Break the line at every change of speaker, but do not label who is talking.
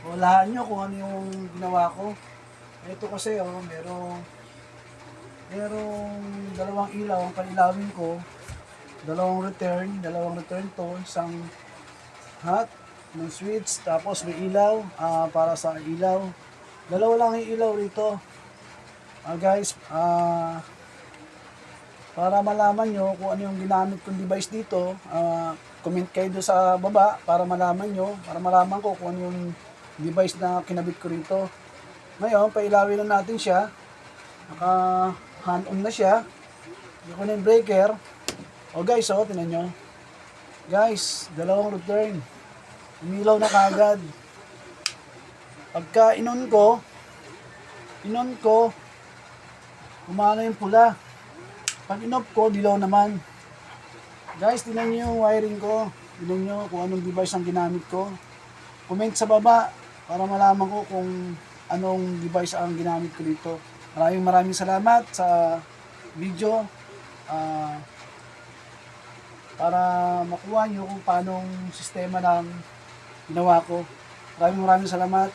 Hulaan nyo kung ano yung ginawa ko. Ito kasi merong dalawang ilaw ang pailawin ko. Dalawang return to, isang hot, ng switch, tapos may ilaw para sa ilaw. Dalawa lang yung ilaw rito. Guys, para malaman nyo kung ano yung ginamit kong device dito, comment kayo doon sa baba para malaman nyo, para malaman ko kung ano yung device na kinabit ko rito. Ngayon, pailawin na natin siya. Naka hand-on na siya. Hindi ko na yung breaker. O guys, tinan nyo. Guys, dalawang return. Umilaw na kagad. Pagka inon ko, umano yung pula. Pag in-off ko, dilaw naman. Guys, tingnan nyo yung wiring ko. Tingnan nyo kung anong device ang ginamit ko. Comment sa baba para malaman ko kung anong device ang ginamit ko dito. Maraming salamat sa video. Para makuha nyo kung paanong sistema ng ginawa ko. Maraming salamat.